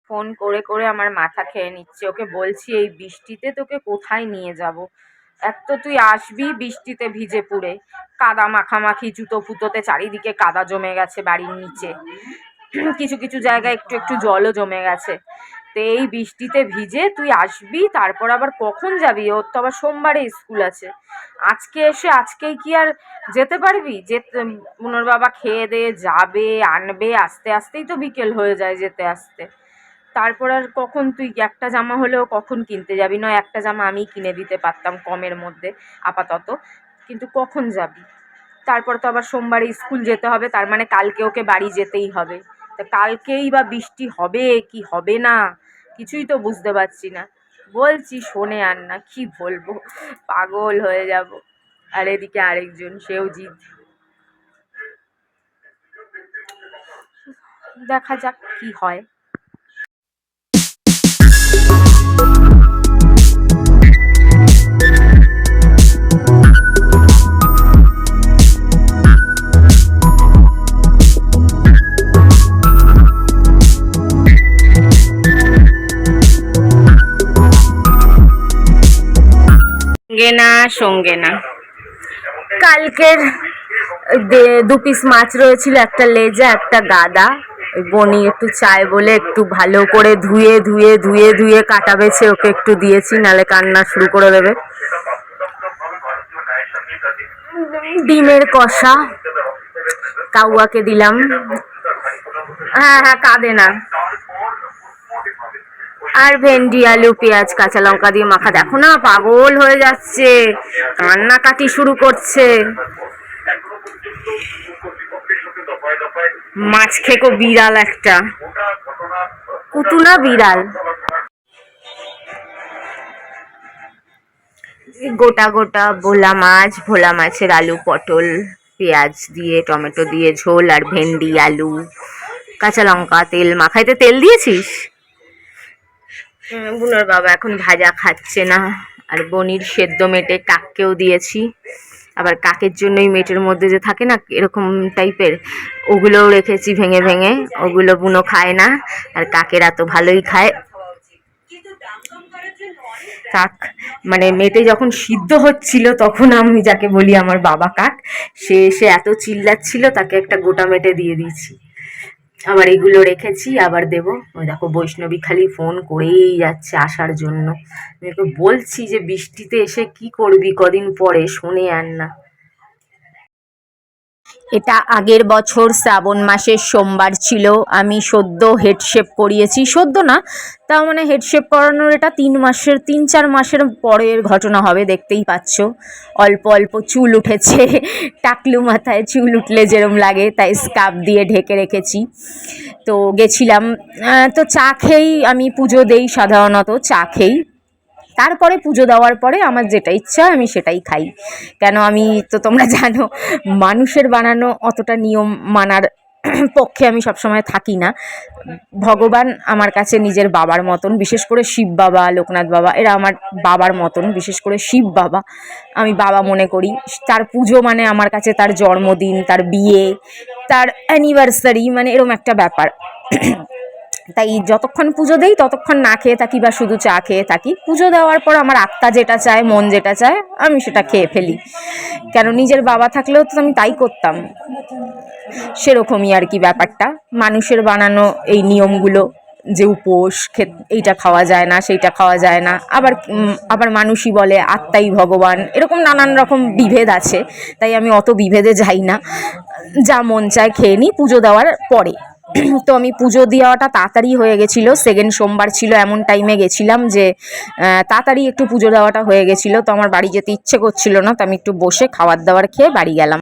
Phone করে করে আমার মাথা খেয়ে নিচ্ছে। ওকে বলছি এই বৃষ্টিতে তোকে কোথায় নিয়ে যাব। এক তো তুই আসবি বৃষ্টিতে ভিজে পুড়ে, কাদা মাখামাখি, জুতো ফুতোতে চারিদিকে কাদা জমে গেছে বাড়ির নিচে, কিছু কিছু জায়গায় একটু একটু জলও জমে গেছে। তো এই বৃষ্টিতে ভিজে তুই আসবি, তারপর আবার কখন যাবি? ওর তো আবার সোমবারে স্কুল আছে। আজকে এসে আজকেই কি আর যেতে পারবি? যে মুনোর বাবা খেয়ে দিয়ে যাবে, আনবে, আস্তে আস্তেই তো বিকেল হয়ে যায় যেতে আসতে। তারপর আর কখন তুই একটা জামা হলেও কখন কিনতে যাবি? নয় একটা জামা আমি কিনে দিতে পারতাম কমের মধ্যে আপাতত, কিন্তু কখন যাবি? তারপর তো আবার সোমবারে স্কুল যেতে হবে, তার মানে কালকে ওকে বাড়ি যেতেই হবে। তা কালকেই বা বৃষ্টি হবে কি হবে না কিছুই তো বুঝতে পারছি না। বলছি শোনে আর না, কি বলবো, পাগল হয়ে যাব। আর এদিকে আরেকজন, সেও জিদ। দেখা যাক কি হয়। সঙ্গে না কালকের 2 পিস মাছ রয়েছিল, একটা লেজা একটা গাদা। বনি একটু চায় বলে একটু ভালো করে ধুয়ে ধুয়ে ধুয়ে ধুয়ে কাটা বেছে ওকে একটু দিয়েছি, নালে কান্না শুরু করে দেবে। ডিমের কষা কাউয়াকে দিলাম। হ্যাঁ হ্যাঁ, কাঁদে না। আর ভেন্ডি আলু পেঁয়াজ কাঁচা লঙ্কা দিয়ে মাখা। দেখো না পাগল হয়ে যাচ্ছে, কান্নাকাটি শুরু করছে। মাছ খেকো বিড়াল একটা, কুতু না বিড়াল। গোটা গোটা ভোলা মাছ, ভোলা মাছের আলু পটল পেঁয়াজ দিয়ে টমেটো দিয়ে ঝোল, আর ভেন্ডি আলু কাঁচা লঙ্কা তেল মাখাইতে তেল দিয়েছিস? বুনোর বাবা এখন ভাজা খাচ্ছে না। আর বনির সেদ্ধ মেটে কাককেও দিয়েছি। আবার কাকের জন্যই মেটের মধ্যে যে থাকে না এরকম টাইপের, ওগুলোও রেখেছি ভেঙে ভেঙে। ওগুলো বুনো খায় না, আর কাকেরা তো ভালোই খায়। কাক মানে মেটে যখন সিদ্ধ হচ্ছিল তখন আমি যাকে বলি আমার বাবা কাক, সে এসে এত চিল্লাচ্ছিল, তাকে একটা গোটা মেটে দিয়ে দিয়েছি। আবার এগুলো রেখেছি, আবার দেবো। ওই দেখো বৈষ্ণবী খালি ফোন করেই যাচ্ছে আসার জন্য। আমি ওকে বলছি যে বৃষ্টিতে এসে কি করবি কদিন পরে, শোনে আর না। এটা আগের বছর শ্রাবণ মাসের সোমবার ছিল। আমি সদ্য হেডশেপ করিয়েছি, সদ্য না তাও মানে হেডশেপ করানোর এটা 3-4 মাসের পরের ঘটনা হবে। দেখতেই পাচ্ছ অল্প অল্প চুল উঠেছে, টাকলু মাথায় চুল উঠলে যেরম লাগে, তাই স্কার্ফ দিয়ে ঢেকে রেখেছি। তো গেছিলাম, তো চা খেয়েই আমি পুজো দেই, সাধারণত চা খেয়েই। তারপরে পুজো দেওয়ার পরে আমার যেটা ইচ্ছা আমি সেটাই খাই। কেন আমি তো তোমরা জানো মানুষের বানানো অতটা নিয়ম মানার পক্ষে আমি সবসময় থাকি না। ভগবান আমার কাছে নিজের বাবার মতন, বিশেষ করে শিব বাবা, লোকনাথ বাবা, এরা আমার বাবার মতন। বিশেষ করে শিব বাবা আমি বাবা মনে করি। তার পুজো মানে আমার কাছে তার জন্মদিন, তার বিয়ে, তার অ্যানিভার্সারি, মানে এরম একটা ব্যাপার। তাই যতক্ষণ পুজো দেই ততক্ষণ না খেয়ে থাকি বা শুধু চা খেয়ে থাকি। পুজো দেওয়ার পর আমার আত্মা যেটা চায়, মন যেটা চায়, আমি সেটা খেয়ে ফেলি। কেন নিজের বাবা থাকলেও তো আমি তাই করতাম। সেরকমই আর কি ব্যাপারটা। মানুষের বানানো এই নিয়মগুলো, যে উপোস এইটা খাওয়া যায় না, সেইটা খাওয়া যায় না, আবার মানুষই বলে আত্মাই ভগবান, এরকম নানান রকম বিভেদ আছে। তাই আমি অত বিভেদে যাই না, যা মন চায় খেয়ে নিই পুজো দেওয়ার পরে। তো আমি পুজো দেওয়াটা তাড়াতাড়ি হয়ে গেছিলো, সেকেন্ড সোমবার ছিল, এমন টাইমে গেছিলাম যে তাড়াতাড়ি একটু পুজো দেওয়াটা হয়ে গেছিলো। তো আমার বাড়ি যেতে ইচ্ছে করছিল না, তো আমি একটু বসে খাবার দাবার খেয়ে বাড়ি গেলাম।